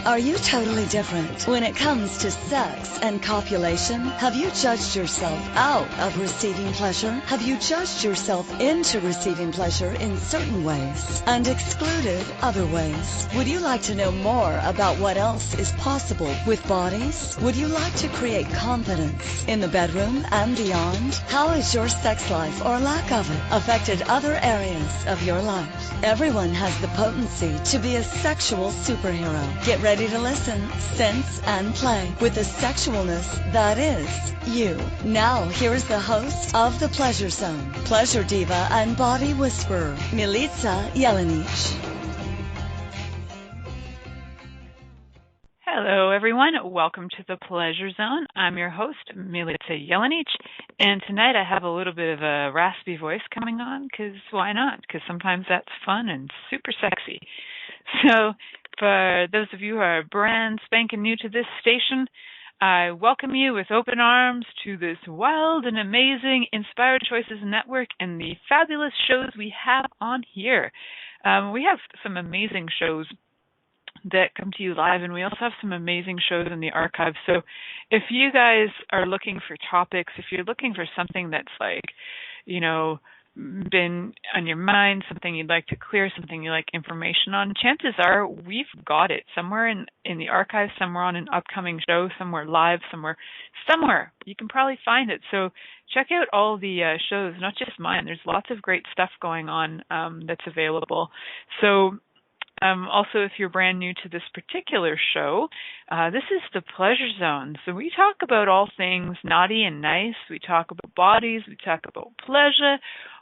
Are you totally different when it comes to sex and copulation? Have you judged yourself out of receiving pleasure? Have you judged yourself into receiving pleasure in certain ways and excluded other ways? Would you like to know more about what else is possible with bodies? Would you like to create confidence in the bedroom and beyond? How has your sex life or lack of it affected other areas of your life? Everyone has the potency to be a sexual superhero. Get ready to listen, sense, and play with the sexualness that is you. Now, here is the host of The Pleasure Zone, pleasure diva and body whisperer, Milica Jelenic. Hello, everyone. Welcome to The Pleasure Zone. I'm your host, Milica Jelenic, and tonight I have a little bit of a raspy voice coming on, because why not? Because sometimes that's fun and super sexy. So, for those of you who are brand spanking new to this station, I welcome you with open arms to this wild and amazing Inspired Choices Network and the fabulous shows we have on here. We have some amazing shows that come to you live, and we also have some amazing shows in the archive. So if you guys are looking for topics, if you're looking for something that's like, been on your mind, something you'd like to clear, something you like information on, chances are we've got it somewhere in the archive, somewhere on an upcoming show, somewhere live, somewhere. You can probably find it. So check out all the shows, not just mine. There's lots of great stuff going on that's available. So also, if you're brand new to this particular show, this is The Pleasure Zone. So we talk about all things naughty and nice. We talk about bodies. We talk about pleasure.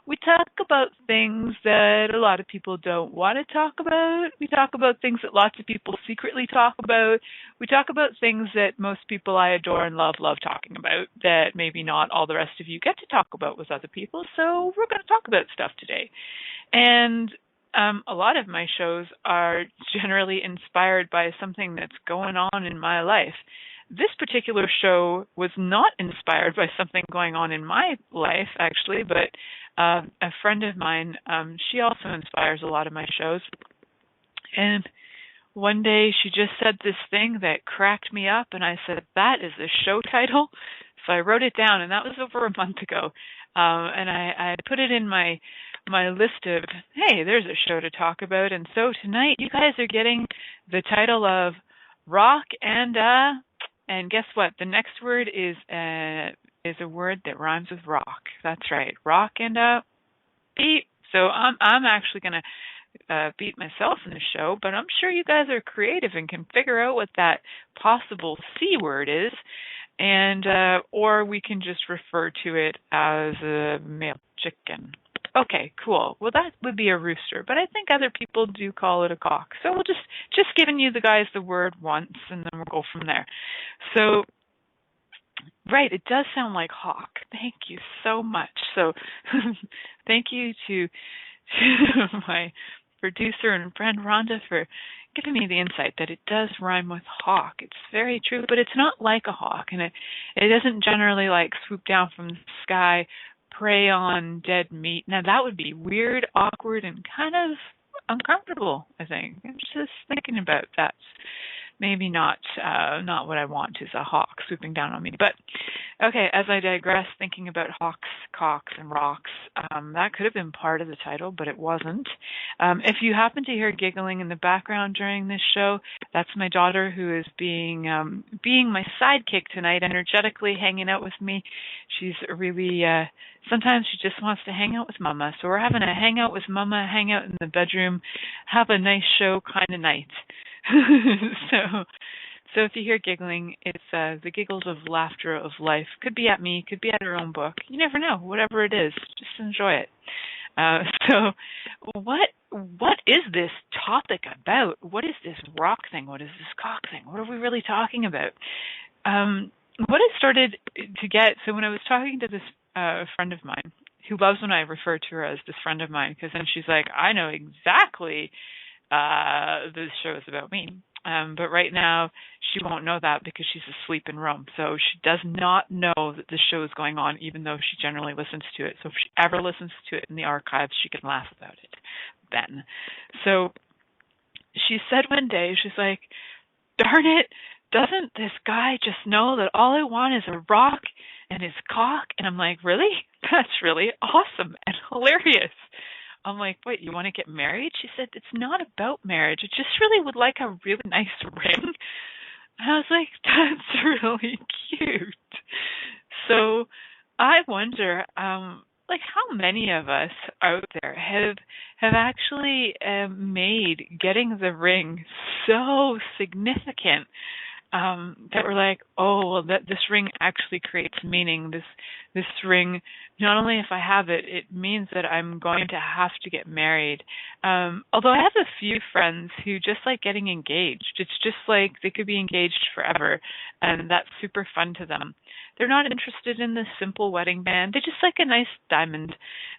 We talk about things that a lot of people don't want to talk about. We talk about things that lots of people secretly talk about. We talk about things that most people I adore and love talking about that maybe not all the rest of you get to talk about with other people. So we're going to talk about stuff today. And a lot of my shows are generally inspired by something that's going on in my life. This particular show was not inspired by something going on in my life, actually, but a friend of mine, she also inspires a lot of my shows. And one day she just said this thing that cracked me up, and I said, that is the show title. So I wrote it down, and that was over a month ago. And I put it in my list of, hey, there's a show to talk about. And so tonight you guys are getting the title of Rock and guess what? The next word is a word that rhymes with rock. That's right. Rock and beat. So I'm actually going to beat myself in the show, but I'm sure you guys are creative and can figure out what that possible C word is. And or we can just refer to it as a male chicken. Okay, cool. Well, that would be a rooster, but I think other people do call it a cock. So we'll just giving you the guys the word once, and then we'll go from there. So, right, it does sound like hawk. Thank you so much. So, thank you to my producer and friend Rhonda for giving me the insight that it does rhyme with hawk. It's very true, but it's not like a hawk, and it doesn't generally like swoop down from the sky, prey on dead meat. Now that would be weird, awkward, and kind of uncomfortable, I think. I'm just thinking about that. Maybe not what I want is a hawk swooping down on me. But okay, as I digress, thinking about hawks, cocks, and rocks, that could have been part of the title, but it wasn't. If you happen to hear giggling in the background during this show, that's my daughter who is being my sidekick tonight, energetically hanging out with me. She's really sometimes she just wants to hang out with Mama. So we're having a hang out with Mama, hang out in the bedroom, have a nice show kind of night. So if you hear giggling, it's the giggles of laughter of life. Could be at me, could be at her own book. You never know. Whatever it is, just enjoy it. So what is this topic about? What is this rock thing? What is this cock thing? What are we really talking about? What I started to get, so when I was talking to this friend of mine, who loves when I refer to her as this friend of mine, because then she's like, I know exactly this show is about me. But right now, she won't know that because she's asleep in Rome. So she does not know that this show is going on, even though she generally listens to it. So if she ever listens to it in the archives, she can laugh about it then. So she said one day, she's like, darn it, doesn't this guy just know that all I want is a rock and his cock? And I'm like, really? That's really awesome and hilarious. I'm like, wait, you want to get married? She said, it's not about marriage. I just really would like a really nice ring. And I was like, that's really cute. So I wonder, like, how many of us out there have actually made getting the ring so significant that we're like, oh, well, that this ring actually creates meaning. This ring, not only if I have it, it means that I'm going to have to get married. Although I have a few friends who just like getting engaged. It's just like they could be engaged forever, and that's super fun to them. They're not interested in the simple wedding band. They just like a nice diamond,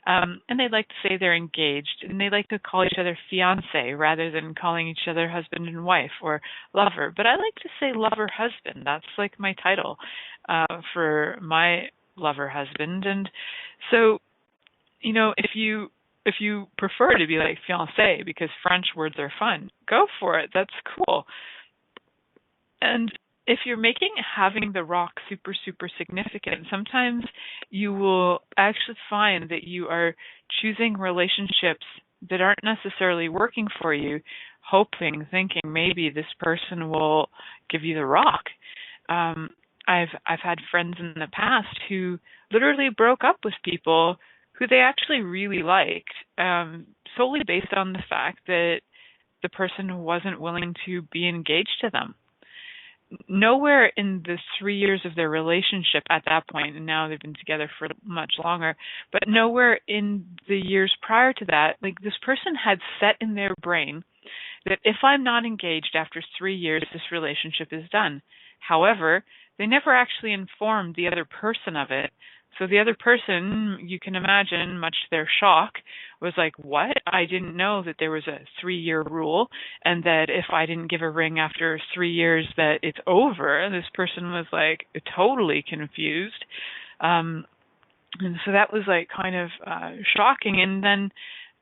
and they like to say they're engaged, and they like to call each other fiance rather than calling each other husband and wife or lover. But I like to say lover husband. That's like my title for my lover husband. And so, you know, if you prefer to be like fiance because French words are fun, go for it. That's cool. And if you're making having the rock super, super significant, sometimes you will actually find that you are choosing relationships that aren't necessarily working for you, thinking maybe this person will give you the rock. I've had friends in the past who literally broke up with people who they actually really liked, solely based on the fact that the person wasn't willing to be engaged to them. Nowhere in the 3 years of their relationship at that point, and now they've been together for much longer, but nowhere in the years prior to that, like this person had set in their brain that if I'm not engaged after 3 years, this relationship is done. However, they never actually informed the other person of it. So the other person, you can imagine, much to their shock, was like, what? I didn't know that there was a 3-year rule and that if I didn't give a ring after 3 years that it's over. And this person was like totally confused. And so that was like kind of shocking. And then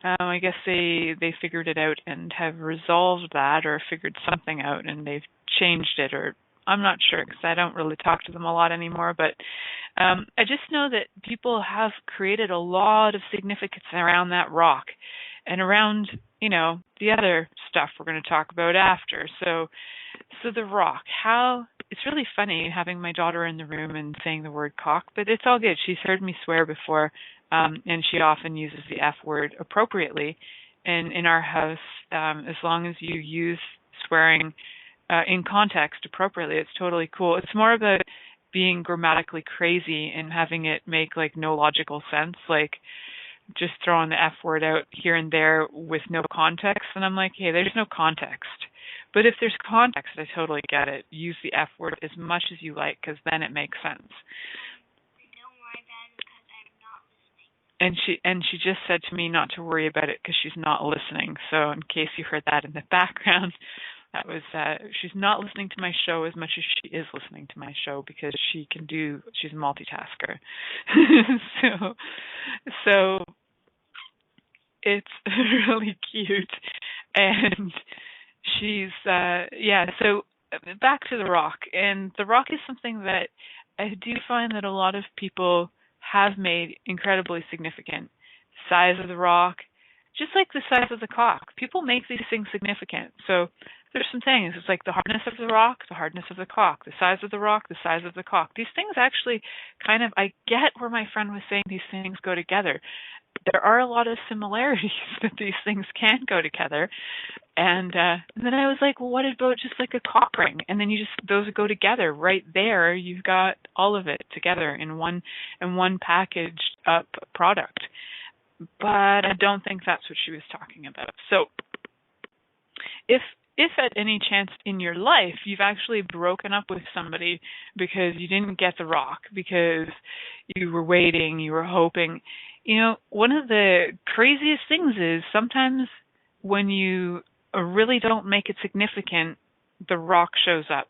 I guess they figured it out and have resolved that or figured something out and they've changed it, or I'm not sure because I don't really talk to them a lot anymore, but I just know that people have created a lot of significance around that rock and around, you know, the other stuff we're going to talk about after. So the rock, how it's really funny having my daughter in the room and saying the word cock, but it's all good. She's heard me swear before, and she often uses the F word appropriately. And in our house, as long as you use swearing in context appropriately, it's totally cool. It's more about being grammatically crazy and having it make like no logical sense, like just throwing the F word out here and there with no context. And I'm like, hey, there's no context. But if there's context, I totally get it. Use the F word as much as you like because then it makes sense. Don't worry about it because I'm not listening. And she just said to me not to worry about it because she's not listening. So in case you heard that in the background, that was she's not listening to my show as much as she is listening to my show because she's a multitasker. so it's really cute. And she's so back to the rock. And the rock is something that I do find that a lot of people have made incredibly significant. Size of the rock, just like the size of the cock. People make these things significant. So there's some things. It's like the hardness of the rock, the hardness of the cock, the size of the rock, the size of the cock. These things actually kind of, I get where my friend was saying these things go together. There are a lot of similarities that these things can go together. And then I was like, well, what about just like a cock ring? And then those go together right there. You've got all of it together in one packaged up product. But I don't think that's what she was talking about. So if at any chance in your life you've actually broken up with somebody because you didn't get the rock, because you were waiting, you were hoping, you know, one of the craziest things is sometimes when you really don't make it significant, the rock shows up.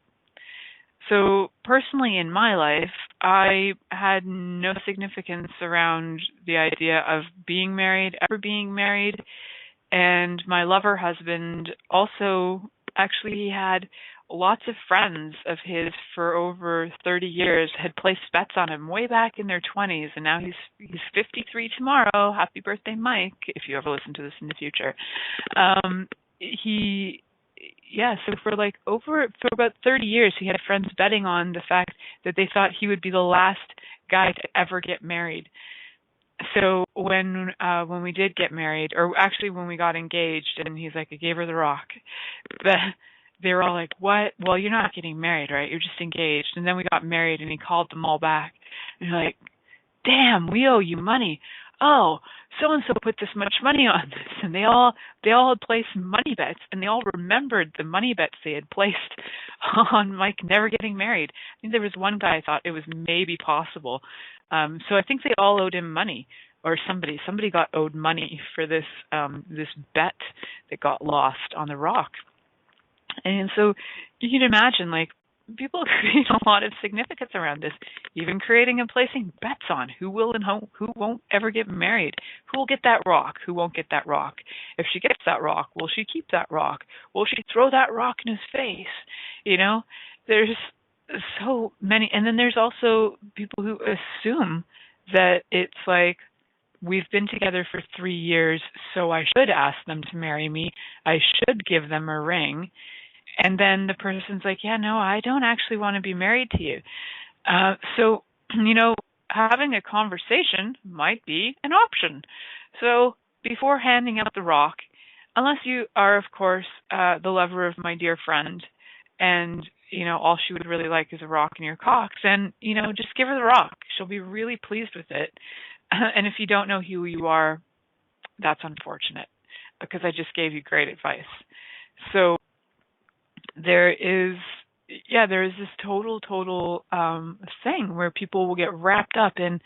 So personally in my life, I had no significance around the idea of being married, ever being married. And my lover husband also, actually he had lots of friends of his for over 30 years had placed bets on him way back in their 20s, and now he's 53 tomorrow. Happy birthday, Mike, if you ever listen to this in the future. So for about 30 years, he had friends betting on the fact that they thought he would be the last guy to ever get married. So when we did get married, or actually when we got engaged, and he's like, I gave her the rock, they were all like, what? Well, you're not getting married, right? You're just engaged. And then we got married, and he called them all back. And you're like, damn, we owe you money. Oh, so-and-so put this much money on this. And they all had placed money bets, and they all remembered the money bets they had placed on Mike never getting married. I think there was one guy I thought it was maybe possible. So I think they all owed him money, or somebody got owed money for this bet that got lost on the rock. And so you can imagine, like, people create a lot of significance around this, even creating and placing bets on who will and who won't ever get married, who will get that rock, who won't get that rock. If she gets that rock, will she keep that rock? Will she throw that rock in his face? You know, there's so many. And then there's also people who assume that it's like, we've been together for 3 years, so I should ask them to marry me. I should give them a ring. And then the person's like, yeah, no, I don't actually want to be married to you. So, having a conversation might be an option. So before handing out the rock, unless you are, of course, the lover of my dear friend, and, all she would really like is a rock in your cock, then, just give her the rock. She'll be really pleased with it. And if you don't know who you are, that's unfortunate, because I just gave you great advice. So there is this total thing where people will get wrapped up in,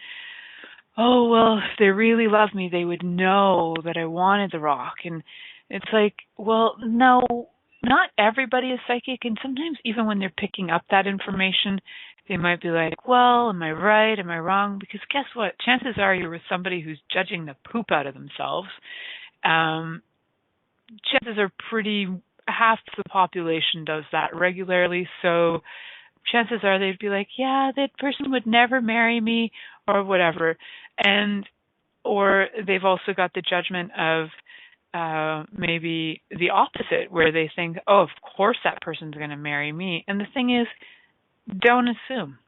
oh, well, if they really love me, they would know that I wanted the rock. And it's like, well, no, not everybody is psychic. And sometimes even when they're picking up that information, they might be like, well, am I right? Am I wrong? Because guess what? Chances are you're with somebody who's judging the poop out of themselves. Chances are half the population does that regularly, so chances are they'd be like, yeah, that person would never marry me, or whatever. Or they've also got the judgment of maybe the opposite, where they think, oh, of course that person's going to marry me. And the thing is, don't assume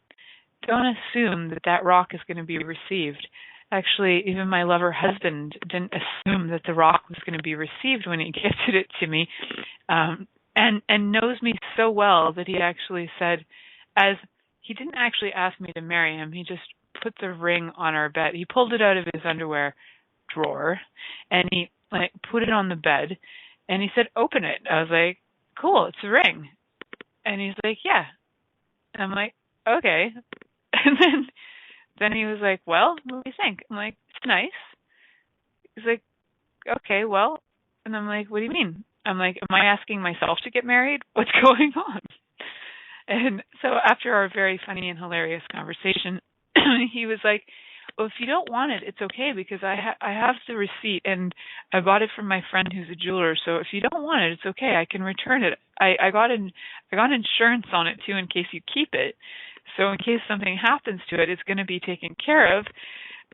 that rock is going to be received. Actually, even my lover husband didn't assume that the rock was going to be received when he gifted it to me, and knows me so well that he actually said, as he didn't actually ask me to marry him, he just put the ring on our bed. He pulled it out of his underwear drawer, and he put it on the bed, and he said, open it. I was like, cool, it's a ring. And he's like, yeah. And I'm like, okay. And then he was like, well, what do you think? I'm like, it's nice. He's like, okay, well. And I'm like, what do you mean? I'm like, am I asking myself to get married? What's going on? And so after our very funny and hilarious conversation, he was like, well, if you don't want it, it's okay, because I have the receipt, and I bought it from my friend who's a jeweler. So if you don't want it, it's okay. I can return it. I got insurance on it too, in case you keep it. So in case something happens to it, it's going to be taken care of.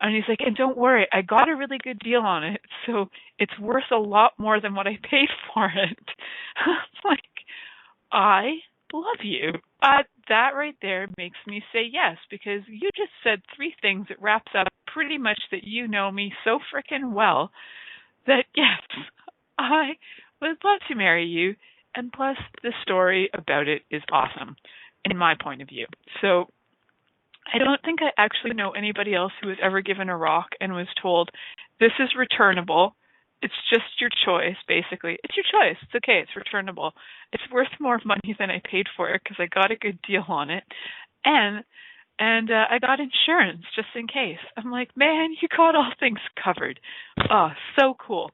And he's like, and don't worry, I got a really good deal on it, so it's worth a lot more than what I paid for it. Like, I love you. That right there makes me say yes, because you just said 3 things that wraps up pretty much that you know me so frickin' well that, yes, I would love to marry you. And plus, the story about it is awesome, in my point of view. So I don't think I actually know anybody else who was ever given a rock and was told, this is returnable. It's just your choice, basically. It's your choice. It's okay. It's returnable. It's worth more money than I paid for it because I got a good deal on it. And I got insurance just in case. I'm like, man, you got all things covered. Oh, so cool.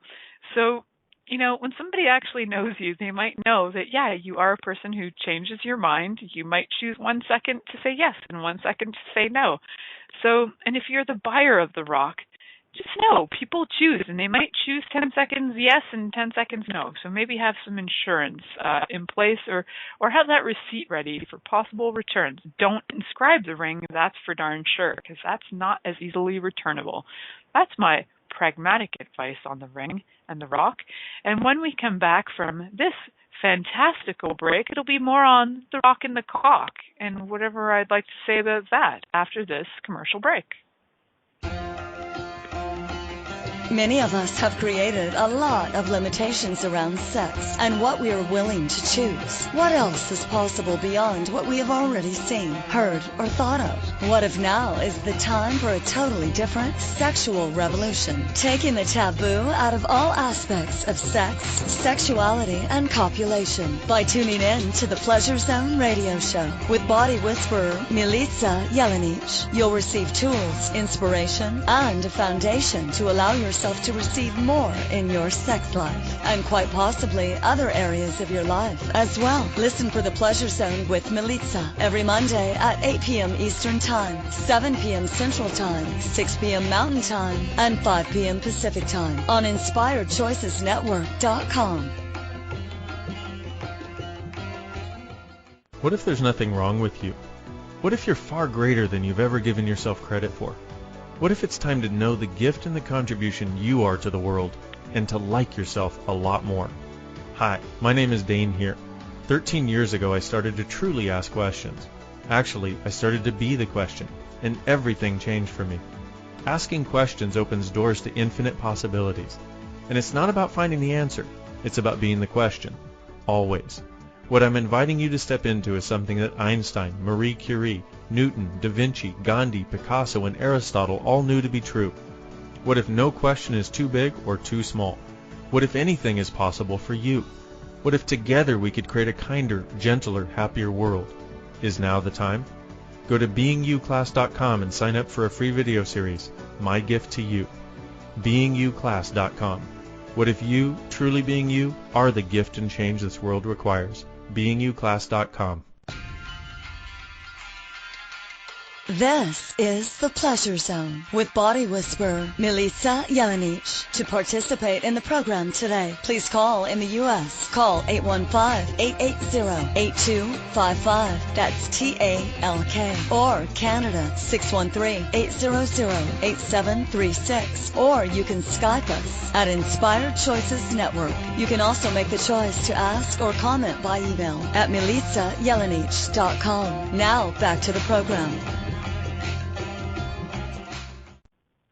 So, when somebody actually knows you, they might know that, yeah, you are a person who changes your mind. You might choose 1 second to say yes and 1 second to say no. So, and if you're the buyer of the rock, just know people choose, and they might choose 10 seconds yes and 10 seconds no. So maybe have some insurance in place, or have that receipt ready for possible returns. Don't inscribe the ring, that's for darn sure, because that's not as easily returnable. That's my pragmatic advice on the ring and the rock. And when we come back from this fantastical break, it'll be more on the rock and the cock, and whatever I'd like to say about that after this commercial break. Many of us have created a lot of limitations around sex and what we are willing to choose. What else is possible beyond what we have already seen, heard, or thought of? What if now is the time for a totally different sexual revolution, taking the taboo out of all aspects of sex, sexuality, and copulation by tuning in to the Pleasure Zone radio show with body whisperer Milica Jelenic. You'll receive tools, inspiration, and a foundation to allow yourself to receive more in your sex life and quite possibly other areas of your life as well. Listen for the Pleasure Zone with Milica every Monday at 8 p.m. Eastern Time, 7 p.m. Central Time, 6 p.m. Mountain Time, and 5 p.m. Pacific Time on InspiredChoicesNetwork.com. What if there's nothing wrong with you? What if you're far greater than you've ever given yourself credit for? What if it's time to know the gift and the contribution you are to the world and to like yourself a lot more? Hi, my name is Dane here. 13 years ago, I started to truly ask questions. Actually, I started to be the question, and everything changed for me. Asking questions opens doors to infinite possibilities. And it's not about finding the answer. It's about being the question. Always. What I'm inviting you to step into is something that Einstein, Marie Curie, Newton, Da Vinci, Gandhi, Picasso, and Aristotle all knew to be true. What if no question is too big or too small? What if anything is possible for you? What if together we could create a kinder, gentler, happier world? Is now the time? Go to beingyouclass.com and sign up for a free video series, My Gift to You. beingyouclass.com. What if you, truly being you, are the gift and change this world requires? beingyouclass.com. This is the Pleasure Zone with body whisperer Milica Jelenic. To participate in the program today, please call in the U.S. Call 815-880-8255. That's TALK. Or Canada 613-800-8736. Or you can Skype us at Inspired Choices Network. You can also make the choice to ask or comment by email at milicajelenic.com. Now back to the program.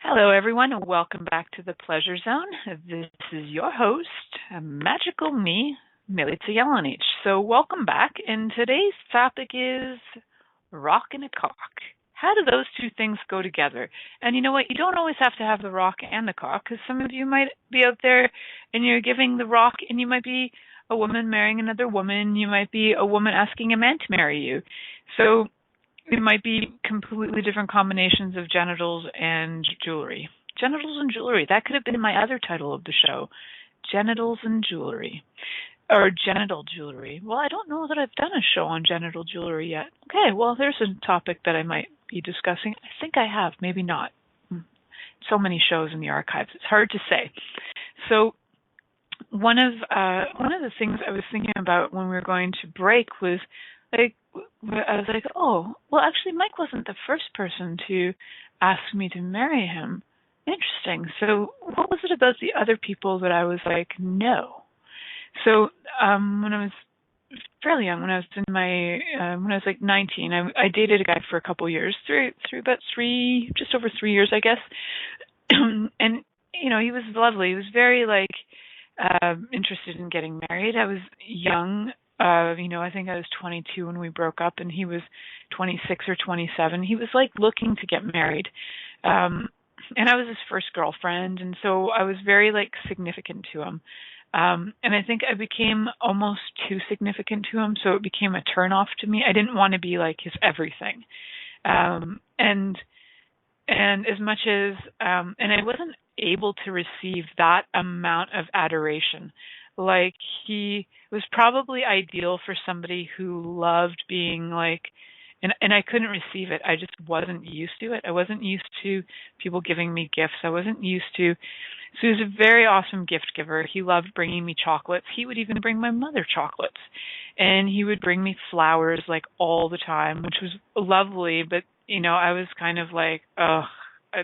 Hello, everyone, and welcome back to the Pleasure Zone. This is your host, magical me, Milica Jelenic. So welcome back, and today's topic is rock and a cock. How do those two things go together? And you know what? You don't always have to have the rock and the cock, because some of you might be out there and you're giving the rock, and you might be a woman marrying another woman. You might be a woman asking a man to marry you. So it might be completely different combinations of genitals and jewelry. Genitals and jewelry. That could have been my other title of the show. Genitals and jewelry. Or genital jewelry. Well, I don't know that I've done a show on genital jewelry yet. Okay, well, there's a topic that I might be discussing. I think I have, maybe not. So many shows in the archives. It's hard to say. So one of the things I was thinking about when we were going to break was, I was like, oh, well, actually, Mike wasn't the first person to ask me to marry him. Interesting. So what was it about the other people that I was like, no? So when I was fairly young, when I was like 19, I dated a guy for a couple years, just over 3 years, I guess. And, you know, he was lovely. He was very, interested in getting married. I was young. I think I was 22 when we broke up, and he was 26 or 27. He was looking to get married. And I was his first girlfriend, and so I was very significant to him. And I think I became almost too significant to him, so it became a turnoff to me. I didn't want to be his everything. And as much as and I wasn't able to receive that amount of adoration. He was probably ideal for somebody who loved being and I couldn't receive it. I just wasn't used to it. I wasn't used to people giving me gifts. I wasn't used to. So he was a very awesome gift giver. He loved bringing me chocolates. He would even bring my mother chocolates, and he would bring me flowers like all the time, which was lovely. But I was kind of like, ugh,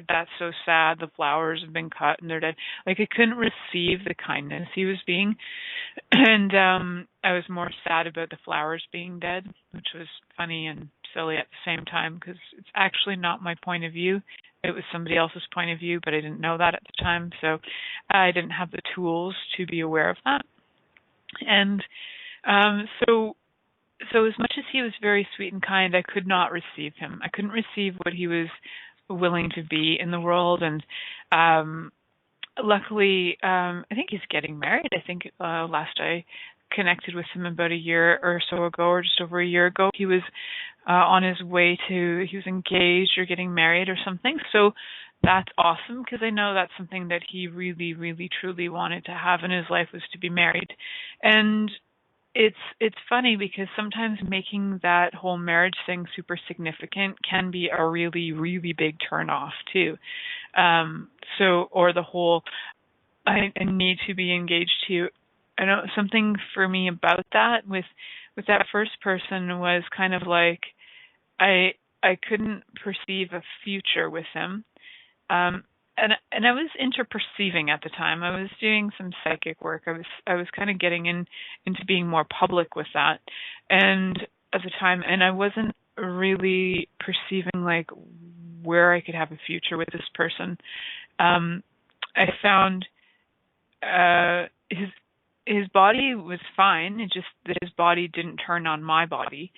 that's so sad. The flowers have been cut and they're dead. Like, I couldn't receive the kindness he was being, and I was more sad about the flowers being dead, which was funny and silly at the same time, because it's actually not my point of view. It was somebody else's point of view, but I didn't know that at the time, so I didn't have the tools to be aware of that. And so as much as he was very sweet and kind, I could not receive him. I couldn't receive what he was willing to be in the world. And luckily, I think he's getting married. I think last I connected with him about a year or so ago, or just over a year ago, he was on his way to, he was engaged or getting married or something. So that's awesome, because I know that's something that he really, really, truly wanted to have in his life, was to be married. And it's funny, because sometimes making that whole marriage thing super significant can be a really, really big turnoff too. Or the whole, I need to be engaged to. I know something for me about that with that first person was kind of like, I couldn't perceive a future with him. And I was interperceiving at the time. I was doing some psychic work. I was kind of getting into being more public with that, and at the time, and I wasn't really perceiving like where I could have a future with this person. I found his body was fine. It just that his body didn't turn on my body,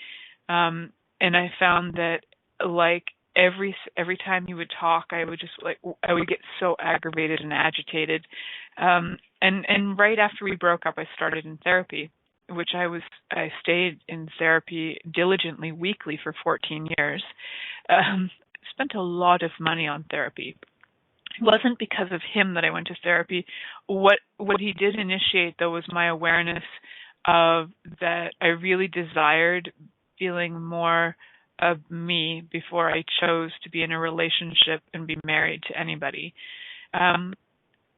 and I found that like every time he would talk, I would get so aggravated and agitated. And right after we broke up, I started in therapy, which I stayed in therapy diligently weekly for 14 years. Spent a lot of money on therapy. It wasn't because of him that I went to therapy. What he did initiate, though, was my awareness of that I really desired feeling more of me before I chose to be in a relationship and be married to anybody. And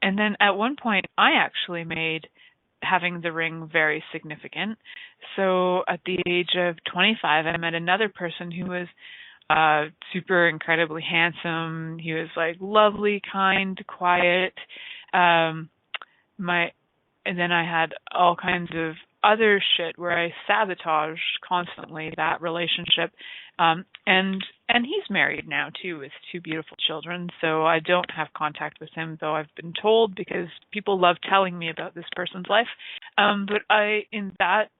then at one point, I actually made having the ring very significant. So at the age of 25, I met another person who was super incredibly handsome. He was like lovely, kind, quiet. And then I had all kinds of other shit where I sabotaged constantly that relationship. And he's married now too, with 2 beautiful children. So I don't have contact with him, though I've been told, because people love telling me about this person's life. But I, in that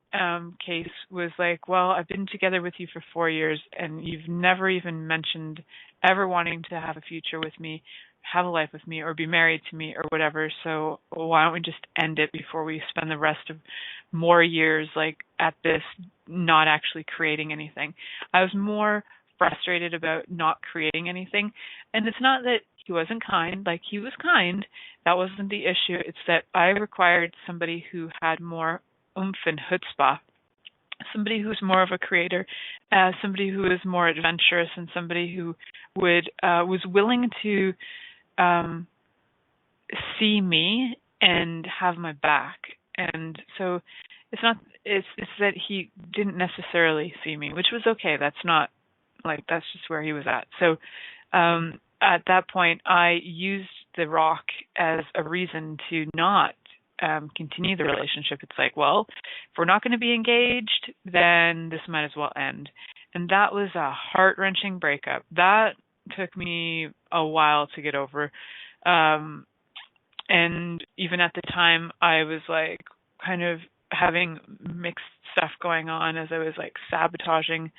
case, was like, well, I've been together with you for 4 years, and you've never even mentioned ever wanting to have a future with me, have a life with me, or be married to me, or whatever. So why don't we just end it before we spend the rest of more years like at this, not actually creating anything. I was more frustrated about not creating anything. And it's not that he wasn't kind. Like, he was kind. That wasn't the issue. It's that I required somebody who had more oomph and chutzpah, somebody who's more of a creator, somebody who is more adventurous, and somebody who was willing to see me and have my back. And so it's that he didn't necessarily see me, which was okay. That's not like, that's just where he was at. So at that point, I used the rock as a reason to not continue the relationship. It's like, well, if we're not going to be engaged, then this might as well end. And that was a heart-wrenching breakup. That took me a while to get over. And even at the time, I was like kind of having mixed stuff going on as I was like sabotaging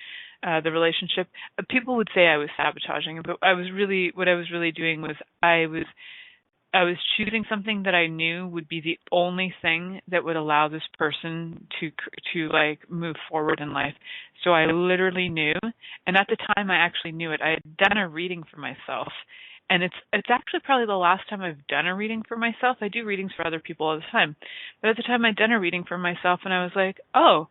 the relationship. People would say I was sabotaging, but what I was really doing was I was choosing something that I knew would be the only thing that would allow this person to like move forward in life. So I literally knew, and at the time I actually knew it. I had done a reading for myself, and it's actually probably the last time I've done a reading for myself. I do readings for other people all the time, but at the time I'd done a reading for myself, and I was like, oh,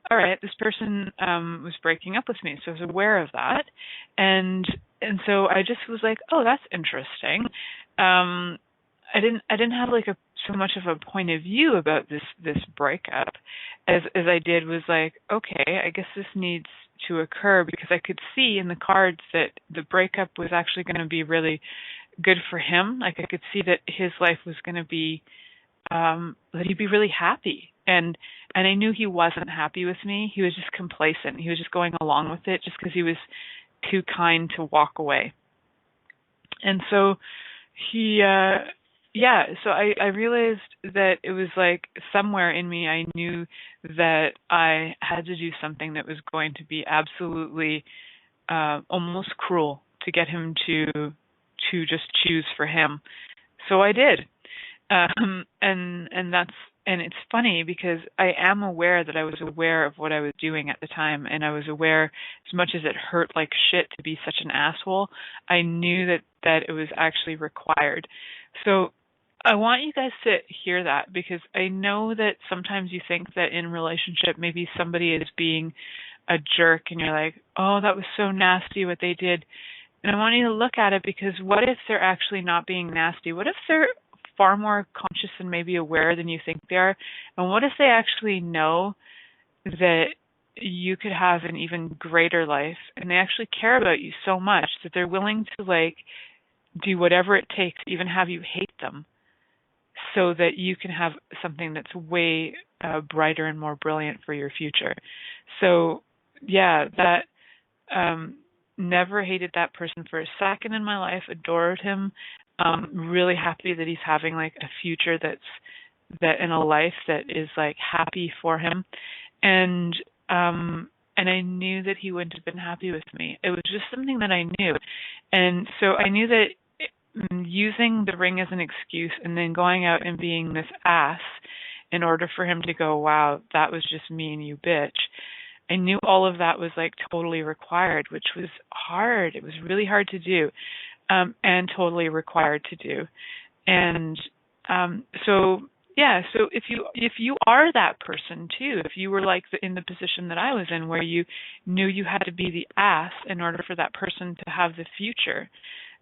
all right, this person was breaking up with me, so I was aware of that, and so I just was like, oh, that's interesting. I didn't have like so much of a point of view about this breakup as I did was like, okay, I guess this needs to occur, because I could see in the cards that the breakup was actually going to be really good for him. Like I could see that his life was going to be that he'd be really happy, and I knew he wasn't happy with me. He was just complacent. He was just going along with it just because he was too kind to walk away. And so he so I realized that it was like somewhere in me I knew that I had to do something that was going to be absolutely almost cruel to get him to just choose for him. So I did. And it's funny because I am aware that I was aware of what I was doing at the time, and I was aware, as much as it hurt like shit to be such an asshole, I knew that it was actually required. So I want you guys to hear that, because I know that sometimes you think that in relationship maybe somebody is being a jerk and you're like, oh, that was so nasty what they did. And I want you to look at it, because what if they're actually not being nasty? What if they're far more conscious and maybe aware than you think they are? And what if they actually know that you could have an even greater life, and they actually care about you so much that they're willing to like do whatever it takes, even have you hate them, so that you can have something that's way brighter and more brilliant for your future. So yeah, that never hated that person for a second in my life, adored him, really happy that he's having like a future that in a life that is like happy for him. And I knew that he wouldn't have been happy with me. It was just something that I knew. And so I knew that using the ring as an excuse and then going out and being this ass in order for him to go, wow, that was just mean, you bitch. I knew all of that was like totally required, which was hard. It was really hard to do, and totally required to do. And so if you are that person too, if you were like in the position that I was in, where you knew you had to be the ass in order for that person to have the future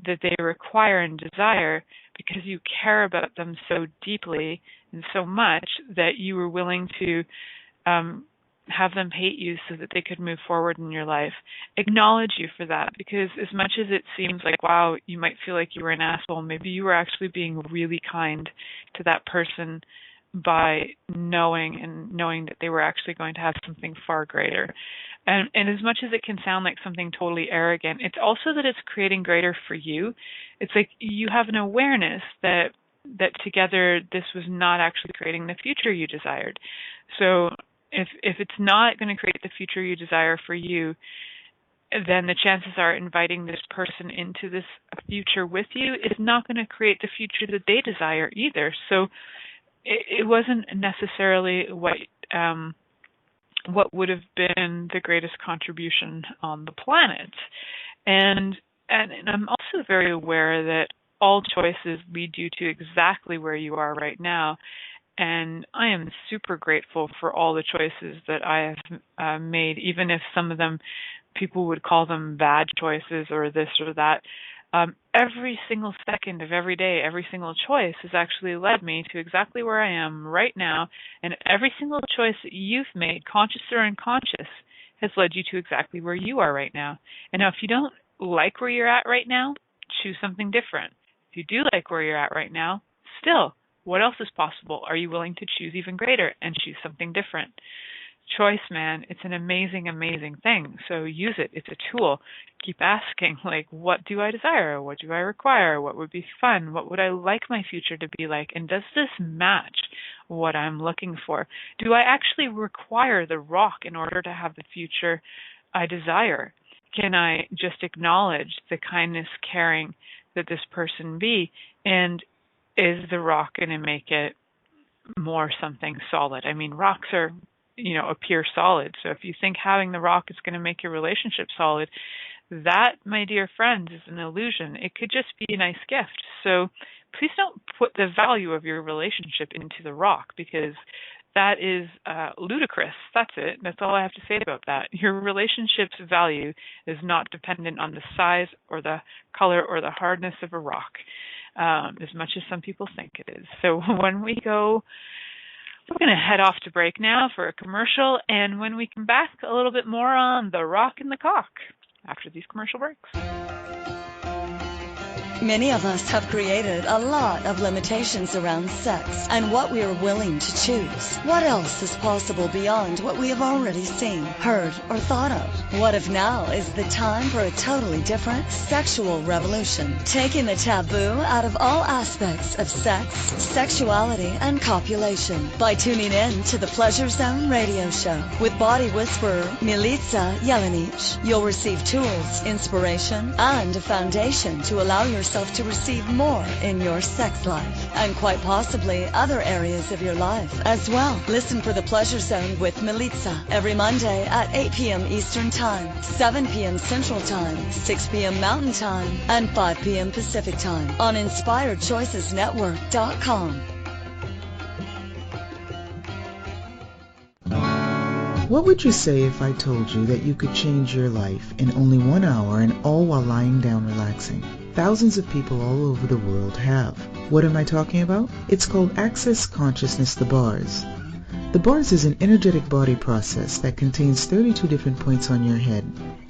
that they require and desire, because you care about them so deeply and so much that you were willing to have them hate you so that they could move forward in your life. Acknowledge you for that, because as much as it seems like, wow, you might feel like you were an asshole, maybe you were actually being really kind to that person by knowing that they were actually going to have something far greater. And as much as it can sound like something totally arrogant, it's also that it's creating greater for you. It's like you have an awareness that together this was not actually creating the future you desired. So if it's not going to create the future you desire for you, then the chances are inviting this person into this future with you is not going to create the future that they desire either. So it wasn't necessarily what would have been the greatest contribution on the planet. And I'm also very aware that all choices lead you to exactly where you are right now. And I am super grateful for all the choices that I have made, even if some of them, people would call them bad choices or this or that. Every single second of every day, every single choice has actually led me to exactly where I am right now. And every single choice that you've made, conscious or unconscious, has led you to exactly where you are right now. And now if you don't like where you're at right now, choose something different. If you do like where you're at right now, still, what else is possible? Are you willing to choose even greater and choose something different? Choice, man, it's an amazing, amazing thing. So use it. It's a tool. Keep asking, like, what do I desire? What do I require? What would be fun? What would I like my future to be like? And does this match what I'm looking for? Do I actually require the rock in order to have the future I desire? Can I just acknowledge the kindness, caring that this person be? And is the rock going to make it more something solid? I mean, rocks are, appear solid. So if you think having the rock is going to make your relationship solid, that, my dear friends, is an illusion. It could just be a nice gift. So please don't put the value of your relationship into the rock, because that is ludicrous. That's it. That's all I have to say about that. Your relationship's value is not dependent on the size or the color or the hardness of a rock, as much as some people think it is. So when we go, we're going to head off to break now for a commercial, and when we come back, a little bit more on the rock and the cock after these commercial breaks. Many of us have created a lot of limitations around sex and what we are willing to choose. What else is possible beyond what we have already seen, heard, or thought of? What if now is the time for a totally different sexual revolution, taking the taboo out of all aspects of sex, sexuality, and copulation by tuning in to the Pleasure Zone radio show with body whisperer Milica Jelenic. You'll receive tools, inspiration, and a foundation to allow yourself to receive more in your sex life and quite possibly other areas of your life as well. Listen for the Pleasure Zone with Milica every Monday at 8 p.m. Eastern Time, 7 p.m. Central Time, 6 p.m. Mountain Time, and 5 p.m. Pacific Time on InspiredChoicesNetwork.com. What would you say if I told you that you could change your life in only 1 hour and all while lying down relaxing? Thousands of people all over the world have. What am I talking about? It's called Access Consciousness, the bars. The bars is an energetic body process that contains 32 different points on your head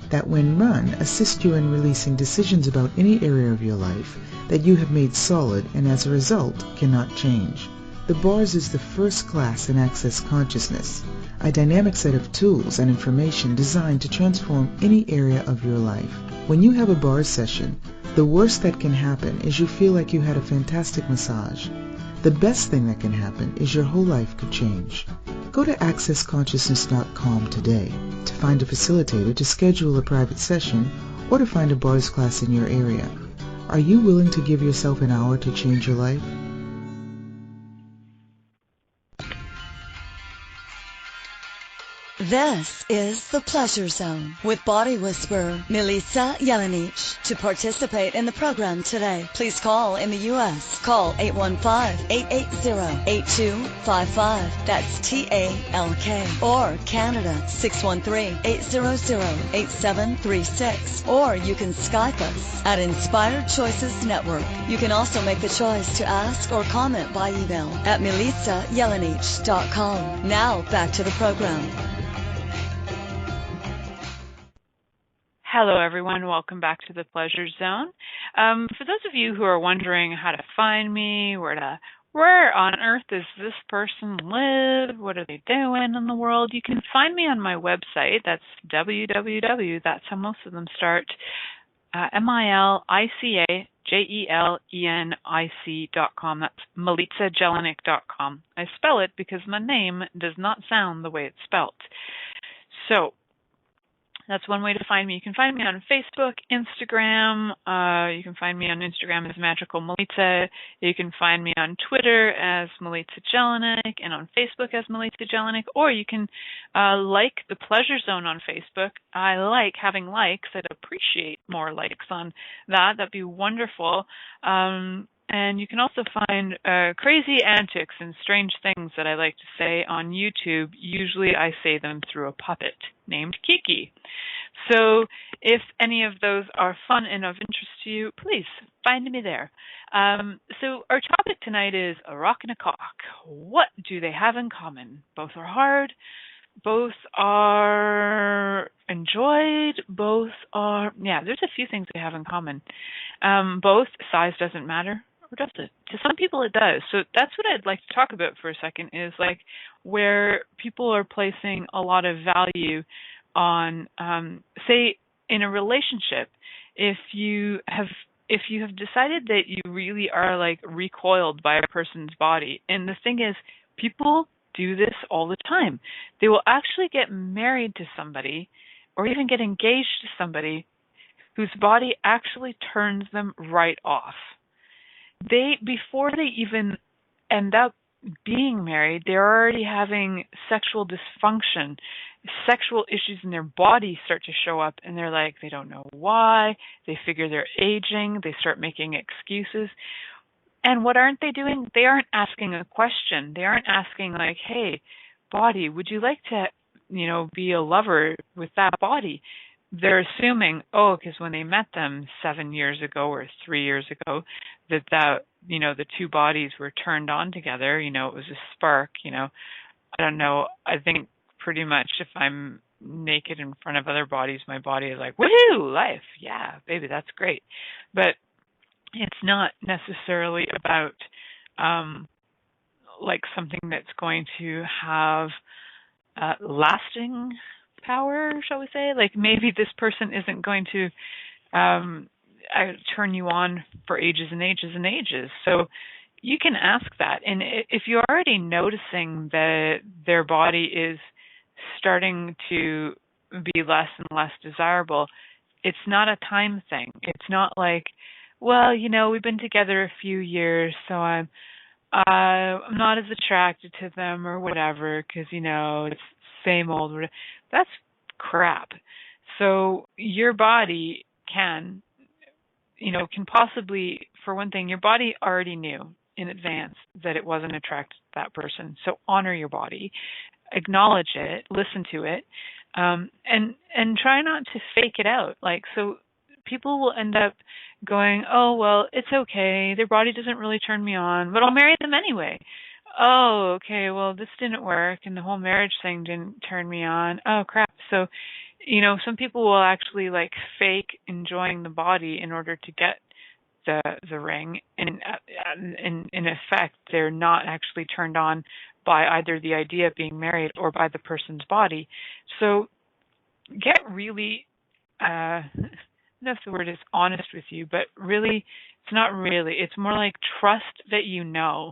that when run assist you in releasing decisions about any area of your life that you have made solid and as a result cannot change. The bars is the first class in Access Consciousness, a dynamic set of tools and information designed to transform any area of your life. When you have a bars session, the worst that can happen is you feel like you had a fantastic massage. The best thing that can happen is your whole life could change. Go to accessconsciousness.com today to find a facilitator to schedule a private session or to find a bars class in your area. Are you willing to give yourself an hour to change your life? This is the Pleasure Zone with body whisperer Milica Jelenic. To participate in the program today, please call in the U.S. Call 815-880-8255. That's TALK. Or Canada 613-800-8736. Or you can Skype us at Inspired Choices Network. You can also make the choice to ask or comment by email at milicajelenic.com. Now back to the program. Hello, everyone. Welcome back to the Pleasure Zone. For those of you who are wondering how to find me, where on earth does this person live, what are they doing in the world, you can find me on my website. That's www. That's how most of them start. MilicaJelenic.com. That's MilicaJelenic.com. I spell it because my name does not sound the way it's spelt. So that's one way to find me. You can find me on Facebook, Instagram. You can find me on Instagram as Magical Milica. You can find me on Twitter as Milica Jelenic and on Facebook as Milica Jelenic. Or you can like the Pleasure Zone on Facebook. I like having likes. I'd appreciate more likes on that. That'd be wonderful. And you can also find crazy antics and strange things that I like to say on YouTube. Usually I say them through a puppet named Kiki. So if any of those are fun and of interest to you, please find me there. So our topic tonight is a rock and a cock. What do they have in common? Both are hard. Both are enjoyed. Both are, there's a few things they have in common. Both, size doesn't matter. Or does it? To some people it does. So that's what I'd like to talk about for a second, is like where people are placing a lot of value on, say, in a relationship, if you have decided that you really are like recoiled by a person's body, and the thing is, people do this all the time. They will actually get married to somebody or even get engaged to somebody whose body actually turns them right off. Before they even end up being married, they're already having sexual dysfunction. Sexual issues in their body start to show up, and they're like, they don't know why. They figure they're aging. They start making excuses. And what aren't they doing? They aren't asking a question. They aren't asking like, hey, body. Would you like to, be a lover with that body? They're assuming, because when they met them 7 years ago or 3 years ago, that the two bodies were turned on together. It was a spark. I don't know. I think pretty much if I'm naked in front of other bodies, my body is like, woohoo, life. Yeah, baby, that's great. But it's not necessarily about like something that's going to have lasting power, shall we say? Like maybe this person isn't going to turn you on for ages and ages and ages. So you can ask that. And if you're already noticing that their body is starting to be less and less desirable, it's not a time thing. It's not like, well, we've been together a few years, so I'm not as attracted to them or whatever because, it's same old. That's crap. So your body can possibly, for one thing, your body already knew in advance that it wasn't attracted to that person. So honor your body, acknowledge it, listen to it, and try not to fake it out. Like, so people will end up going, oh, well, it's okay. Their body doesn't really turn me on, but I'll marry them anyway. Oh, okay, well, this didn't work, and the whole marriage thing didn't turn me on. Oh, crap. So, some people will actually, like, fake enjoying the body in order to get the ring, and in effect, they're not actually turned on by either the idea of being married or by the person's body. So get really, I don't know if the word is honest with you, but really, it's not really. It's more like trust that you know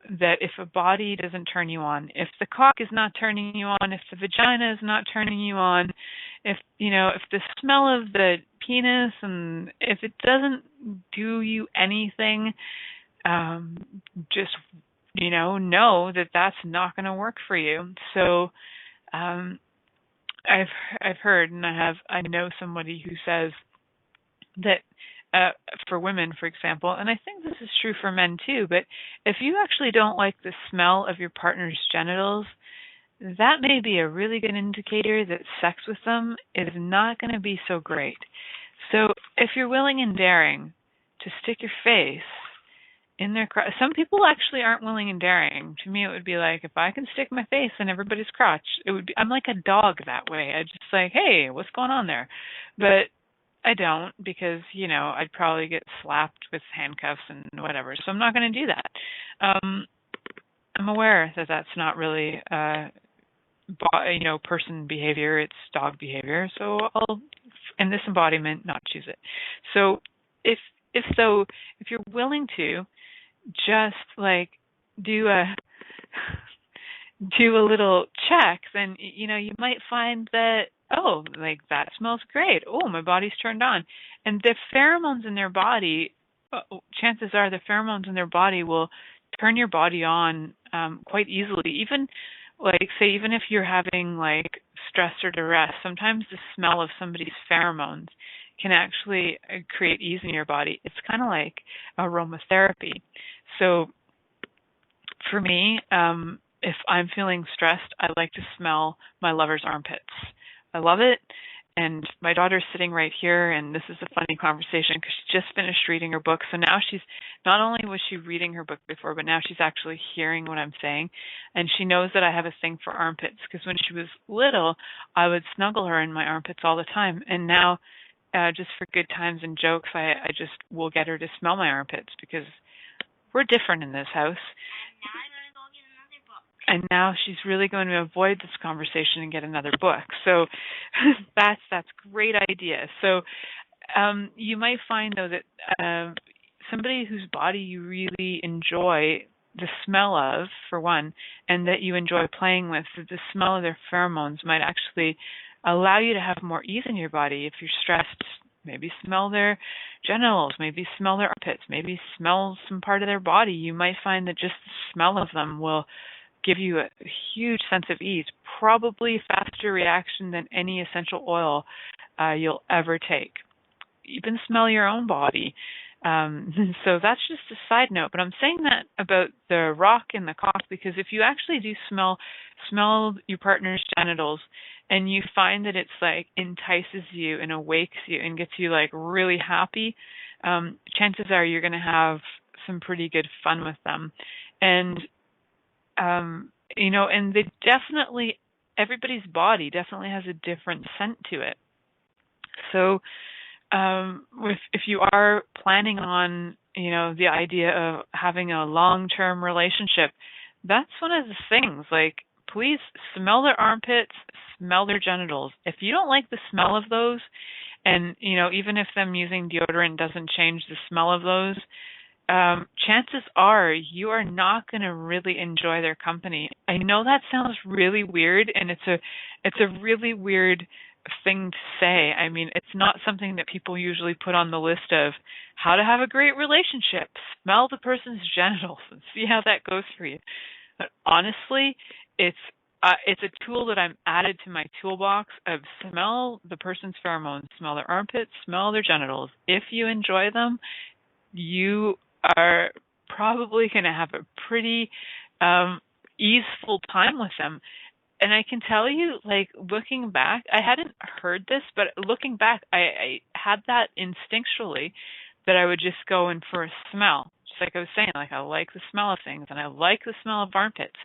that if a body doesn't turn you on, if the cock is not turning you on, if the vagina is not turning you on, if the smell of the penis, and if it doesn't do you anything, just know that that's not going to work for you. So I've heard, and I know somebody who says that for women, for example, and I think this is true for men too, but if you actually don't like the smell of your partner's genitals, that may be a really good indicator that sex with them is not going to be so great. So if you're willing and daring to stick your face in their crotch, some people actually aren't willing and daring. To me, it would be like, if I can stick my face in everybody's crotch, it would be, I'm like a dog that way. I'd just like, hey, what's going on there? But I don't, because, I'd probably get slapped with handcuffs and whatever. So I'm not going to do that. I'm aware that that's not really, person behavior. It's dog behavior. So I'll, in this embodiment, not choose it. So if you're willing to just like do a little check, then, you might find that, oh, like that smells great. Oh, my body's turned on. And the pheromones in their body, chances are the pheromones in their body will turn your body on quite easily. Even if you're having like stress or duress, sometimes the smell of somebody's pheromones can actually create ease in your body. It's kind of like aromatherapy. So for me, if I'm feeling stressed, I like to smell my lover's armpits. I love it. And my daughter's sitting right here, and this is a funny conversation because she just finished reading her book. So now she's, not only was she reading her book before, but now she's actually hearing what I'm saying. And she knows that I have a thing for armpits because when she was little, I would snuggle her in my armpits all the time. And now, just for good times and jokes, I just will get her to smell my armpits because we're different in this house. And now she's really going to avoid this conversation and get another book. So that's great idea. So you might find, though, that somebody whose body you really enjoy the smell of, for one, and that you enjoy playing with, the smell of their pheromones might actually allow you to have more ease in your body. If you're stressed, maybe smell their genitals, maybe smell their armpits, maybe smell some part of their body. You might find that just the smell of them will give you a huge sense of ease, probably faster reaction than any essential oil you'll ever take. Even smell your own body. So that's just a side note. But I'm saying that about the rock and the cock because if you actually do smell your partner's genitals and you find that it's like entices you and awakes you and gets you like really happy, chances are you're going to have some pretty good fun with them. And and they definitely, everybody's body definitely has a different scent to it. So if you are planning on, the idea of having a long-term relationship, that's one of the things. Like, please smell their armpits, smell their genitals. If you don't like the smell of those, and, even if them using deodorant doesn't change the smell of those, chances are you are not going to really enjoy their company. I know that sounds really weird, and it's a really weird thing to say. I mean, it's not something that people usually put on the list of how to have a great relationship. Smell the person's genitals and see how that goes for you. But honestly, it's a tool that I'm added to my toolbox of smell the person's pheromones, smell their armpits, smell their genitals. If you enjoy them, you are probably going to have a pretty easeful time with them. And I can tell you, like, looking back, I hadn't heard this, but looking back, I had that instinctually that I would just go in for a smell. Just like I was saying, like, I like the smell of things, and I like the smell of armpits.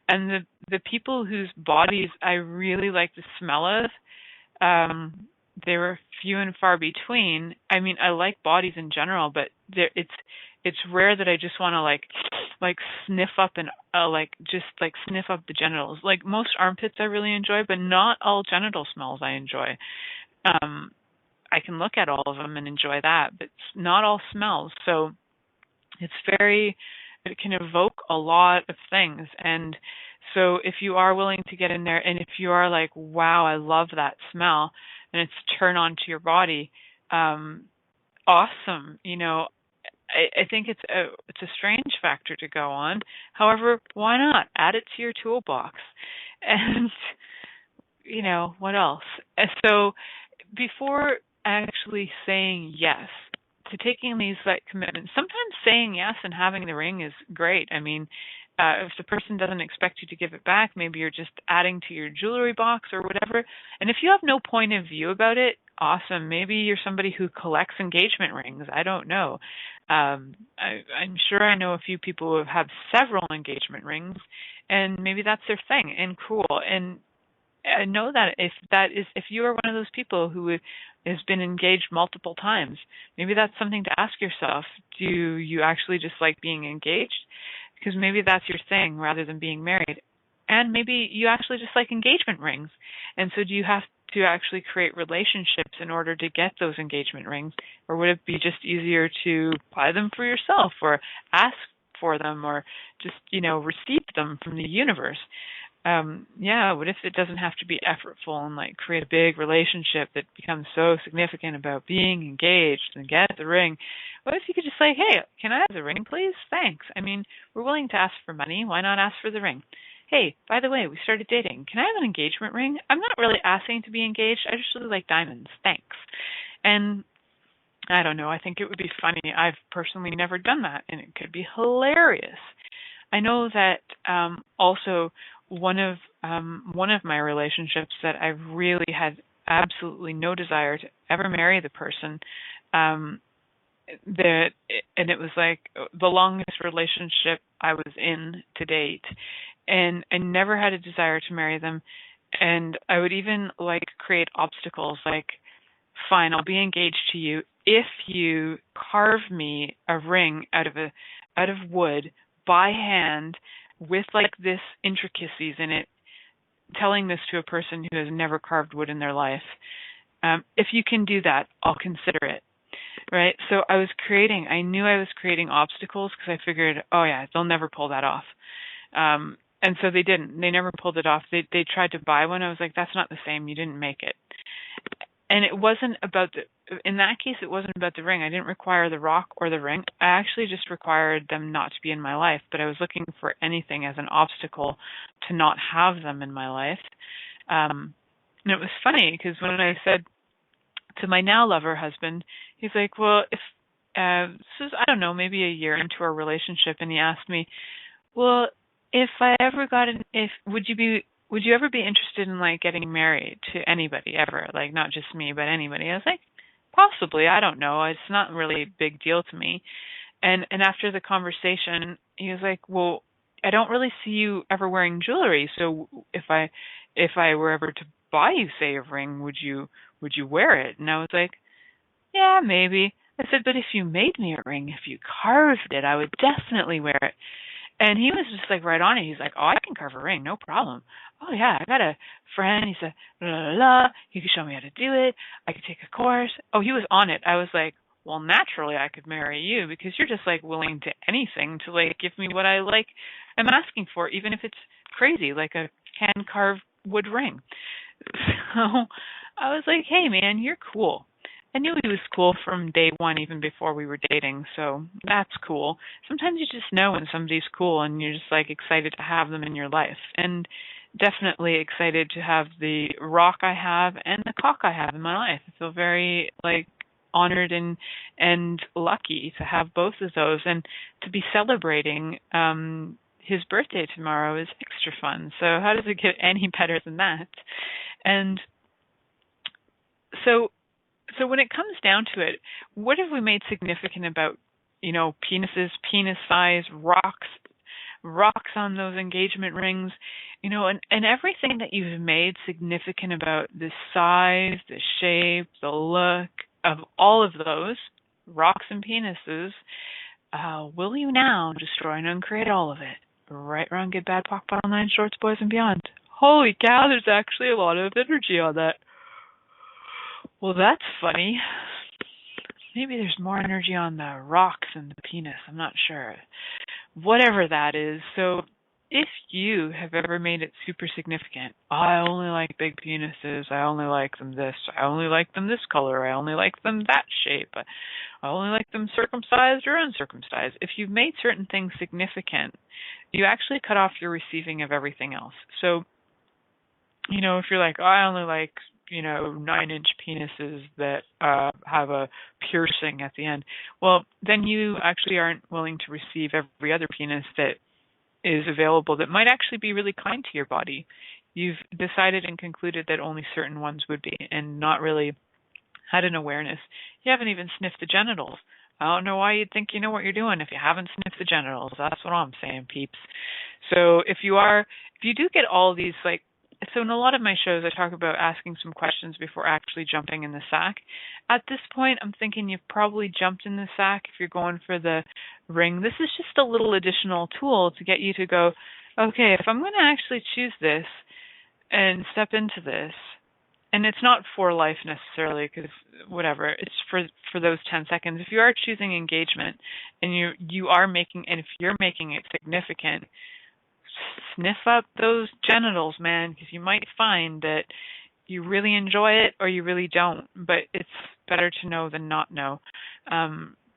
And the people whose bodies I really like the smell of, they were few and far between. I mean, I like bodies in general, but it's rare that I just want to like sniff up and sniff up the genitals. Like most armpits I really enjoy, but not all genital smells I enjoy. I can look at all of them and enjoy that, but not all smells. So it can evoke a lot of things. And so if you are willing to get in there, and if you are like, wow, I love that smell, and it's turn on to your body, awesome. I think it's a strange factor to go on. However, why not add it to your toolbox? And what else? And so before actually saying yes to taking these commitments, sometimes saying yes and having the ring is great. I mean, if the person doesn't expect you to give it back, maybe you're just adding to your jewelry box or whatever. And if you have no point of view about it, awesome. Maybe you're somebody who collects engagement rings. I don't know. I'm sure I know a few people who have several engagement rings, and maybe that's their thing, and cool. And I know that if you are one of those people who has been engaged multiple times, maybe that's something to ask yourself. Do you actually just like being engaged? Because maybe that's your thing rather than being married. And maybe you actually just like engagement rings. And so do you have to actually create relationships in order to get those engagement rings? Or would it be just easier to buy them for yourself or ask for them or just, receive them from the universe? What if it doesn't have to be effortful and like create a big relationship that becomes so significant about being engaged and get the ring? What if you could just say, hey, can I have the ring, please? Thanks. I mean, we're willing to ask for money. Why not ask for the ring? Hey, by the way, we started dating. Can I have an engagement ring? I'm not really asking to be engaged. I just really like diamonds. Thanks. And I don't know. I think it would be funny. I've personally never done that, and it could be hilarious. I know that also one of my relationships that I really had absolutely no desire to ever marry the person, and it was like the longest relationship I was in to date, and I never had a desire to marry them, and I would even like create obstacles like, fine, I'll be engaged to you if you carve me a ring out of wood by hand with like this intricacies in it, telling this to a person who has never carved wood in their life. If you can do that, I'll consider it. Right? So I knew I was creating obstacles because I figured, oh yeah, they'll never pull that off. And so they didn't. They never pulled it off. They tried to buy one. I was like, that's not the same. You didn't make it. And it wasn't about in that case, it wasn't about the ring. I didn't require the rock or the ring. I actually just required them not to be in my life, but I was looking for anything as an obstacle to not have them in my life. And it was funny because when I said to my now lover husband, he's like, well, this is, I don't know, maybe a year into our relationship, and he asked me, well, if I ever got an, if would you ever be interested in like getting married to anybody ever, like not just me but anybody? I was like, possibly, I don't know. It's not really a big deal to me. And after the conversation, he was like, well, I don't really see you ever wearing jewelry. So if I were ever to buy you, say, a ring, would you wear it? And I was like, yeah, maybe. I said, but if you made me a ring, if you carved it, I would definitely wear it. And he was just like right on it. He's like, oh, I can carve a ring, no problem. Oh yeah, I got a friend. He said, la la la. He could show me how to do it. I could take a course. Oh, he was on it. I was like, well, naturally I could marry you because you're just like willing to anything to like give me what I like am asking for, even if it's crazy, like a hand carved wood ring. So I was like, hey man, you're cool. I knew he was cool from day one, even before we were dating, so that's cool. Sometimes you just know when somebody's cool and you're just like excited to have them in your life. And definitely excited to have the rock I have and the cock I have in my life. I feel very like honored and lucky to have both of those, and to be celebrating his birthday tomorrow is extra fun. So how does it get any better than that? And so when it comes down to it, what have we made significant about, penises, penis size, rocks on those engagement rings, and everything that you've made significant about the size, the shape, the look of all of those rocks and penises, will you now destroy and uncreate all of it? Right, wrong, good, bad, pock, bottle, nine, shorts, boys, and beyond. Holy cow, there's actually a lot of energy on that. Well, that's funny. Maybe there's more energy on the rocks than the penis. I'm not sure. Whatever that is. So if you have ever made it super significant, I only like big penises, I only like them this, I only like them this color, I only like them that shape, I only like them circumcised or uncircumcised. If you've made certain things significant, you actually cut off your receiving of everything else. So, if you're like, I only like 9-inch penises that have a piercing at the end, well, then you actually aren't willing to receive every other penis that is available that might actually be really kind to your body. You've decided and concluded that only certain ones would be, and not really had an awareness. You haven't even sniffed the genitals. I don't know why you'd think you know what you're doing if you haven't sniffed the genitals. That's what I'm saying, peeps. So if you do get all these, like, so in a lot of my shows, I talk about asking some questions before actually jumping in the sack. At this point, I'm thinking you've probably jumped in the sack if you're going for the ring. This is just a little additional tool to get you to go, okay, if I'm going to actually choose this and step into this, and it's not for life necessarily, because whatever, it's for those 10 seconds. If you are choosing engagement and you are making, and if you're making it significant, sniff up those genitals, man, because you might find that you really enjoy it or you really don't, but it's better to know than not know.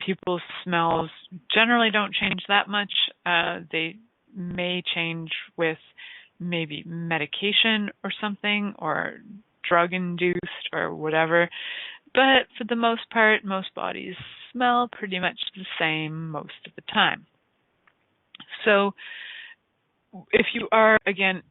People's smells generally don't change that much. They may change with maybe medication or something, or drug-induced or whatever, but for the most part, most bodies smell pretty much the same most of the time. So if you are, again,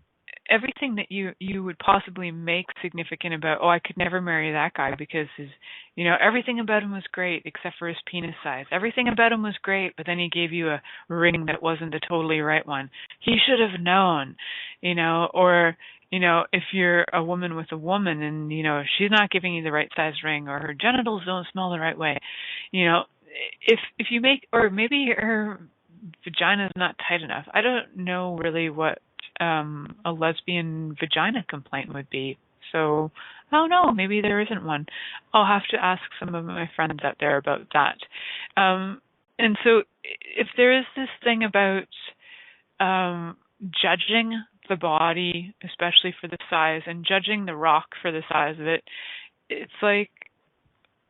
everything that you would possibly make significant about, I could never marry that guy because his, everything about him was great except for his penis size. Everything about him was great, but then he gave you a ring that wasn't the totally right one. He should have known, or, if you're a woman with a woman and, she's not giving you the right size ring, or her genitals don't smell the right way, if you make, or maybe her vagina is not tight enough. I don't know really what a lesbian vagina complaint would be. So I don't know. Maybe there isn't one. I'll have to ask some of my friends out there about that. And so if there is this thing about judging the body, especially for the size, and judging the rock for the size of it, it's like,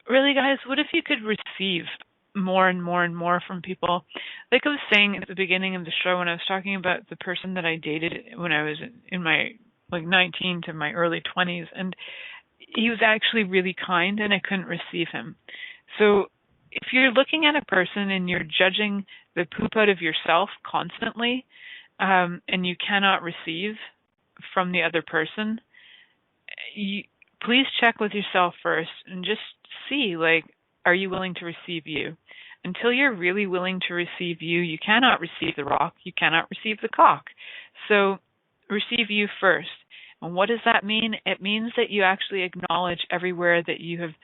really, guys, what if you could receive more and more and more from people? Like I was saying at the beginning of the show, when I was talking about the person that I dated when I was in my 19 to my early 20s, and he was actually really kind and I couldn't receive him. So if you're looking at a person and you're judging the poop out of yourself constantly, and you cannot receive from the other person, please check with yourself first and just see, like, are you willing to receive you? Until you're really willing to receive you, you cannot receive the rock, you cannot receive the cock. So receive you first. And what does that mean? It means that you actually acknowledge everywhere that you have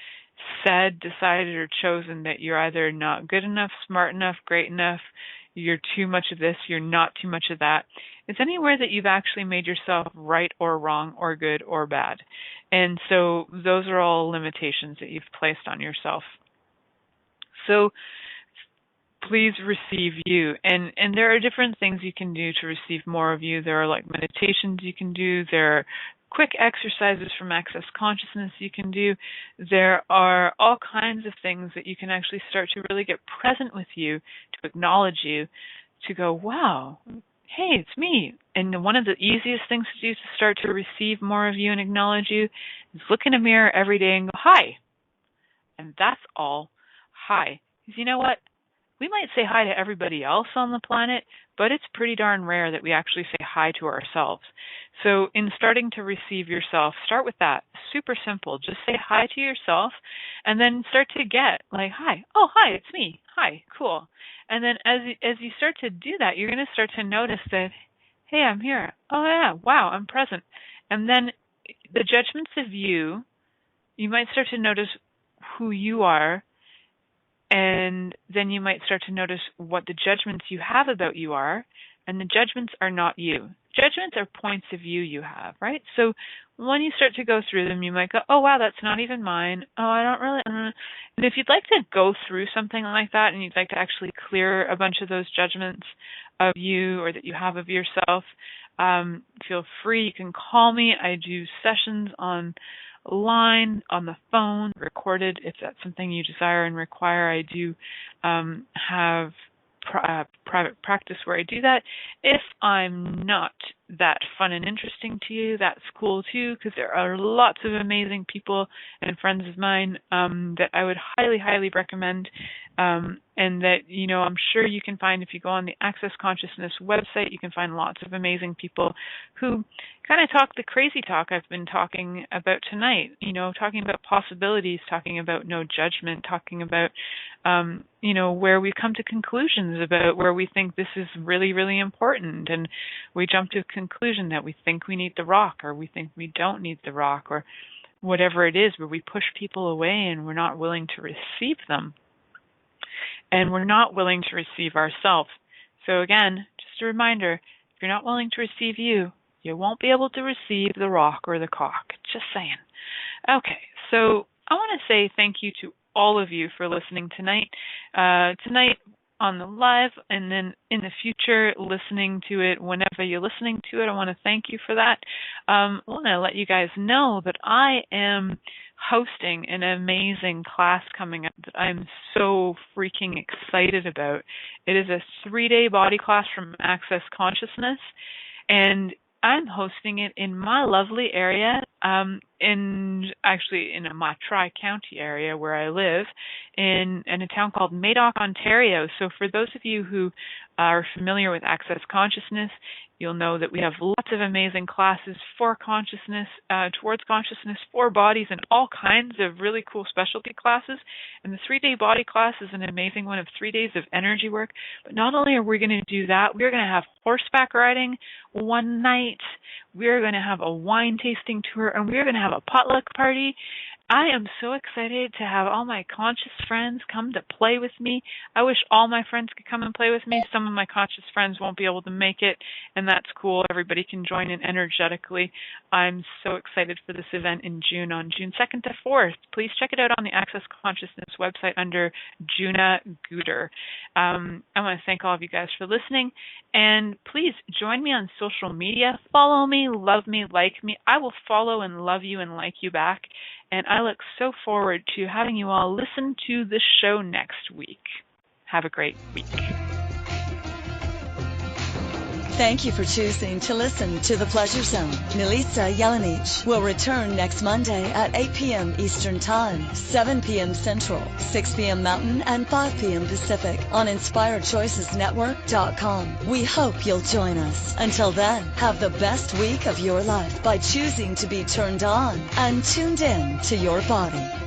said, decided, or chosen that you're either not good enough, smart enough, great enough, you're too much of this, you're not too much of that. It's anywhere that you've actually made yourself right or wrong or good or bad. And so those are all limitations that you've placed on yourself. So please receive you. And there are different things you can do to receive more of you. There are like meditations you can do. There are quick exercises from Access Consciousness you can do. There are all kinds of things that you can actually start to really get present with you, to acknowledge you, to go, wow, hey, it's me. And one of the easiest things to do to start to receive more of you and acknowledge you is look in a mirror every day and go, hi. And that's all. Hi. Because you know what? We might say hi to everybody else on the planet, but it's pretty darn rare that we actually say hi to ourselves. So in starting to receive yourself, start with that. Super simple. Just say hi to yourself and then start to get like, hi. Oh, hi, it's me. Hi, cool. And then as you start to do that, you're going to start to notice that, hey, I'm here. Oh, yeah, wow, I'm present. And then the judgments of you might start to notice who you are. And then you might start to notice what the judgments you have about you are, and the judgments are not you. Judgments are points of view you have, right? So when you start to go through them, you might go, oh, wow, that's not even mine. Oh, I don't really. And if you'd like to go through something like that and you'd like to actually clear a bunch of those judgments of you or that you have of yourself, feel free. You can call me. I do sessions online, on the phone, recorded, if that's something you desire and require. I do have private practice where I do that. If I'm not that fun and interesting to you, that's cool too, because there are lots of amazing people and friends of mine that I would highly, highly recommend, and that, you know, I'm sure you can find, if you go on the Access Consciousness website, you can find lots of amazing people who kind of talk the crazy talk I've been talking about tonight, you know, talking about possibilities, talking about no judgment, talking about, you know, where we come to conclusions about where we think this is really, really important, and we jump to a conclusion that we think we need the rock, or we think we don't need the rock, or whatever it is, where we push people away and we're not willing to receive them. And we're not willing to receive ourselves. So again, just a reminder, if you're not willing to receive you, you won't be able to receive the rock or the cock. Just saying. Okay, so I want to say thank you to all of you for listening tonight. Tonight on the live, and then in the future listening to it whenever you're listening to it. I want to thank you for that. I want to let you guys know that I am hosting an amazing class coming up that I'm so freaking excited about. It is a 3-day body class from Access Consciousness, and I'm hosting it in my lovely area, in my Tri-County area where I live, in a town called Madoc, Ontario. So for those of you who are familiar with Access Consciousness, you'll know that we have lots of amazing classes for consciousness, towards consciousness, for bodies, and all kinds of really cool specialty classes. And the 3-day body class is an amazing one of 3 days of energy work. But not only are we going to do that, we're going to have horseback riding one night. We're going to have a wine tasting tour, and we're going to have a potluck party. I am so excited to have all my conscious friends come to play with me. I wish all my friends could come and play with me. Some of my conscious friends won't be able to make it, and that's cool. Everybody can join in energetically. I'm so excited for this event in June, on June 2nd to 4th. Please check it out on the Access Consciousness website under Juna Gooder. I want to thank all of you guys for listening, and please join me on social media. Follow me, love me, like me. I will follow and love you and like you back. And I look so forward to having you all listen to the show next week. Have a great week. Thank you for choosing to listen to The Pleasure Zone. Milica Jelenic will return next Monday at 8 p.m. Eastern Time, 7 p.m. Central, 6 p.m. Mountain, and 5 p.m. Pacific on InspiredChoicesNetwork.com. We hope you'll join us. Until then, have the best week of your life by choosing to be turned on and tuned in to your body.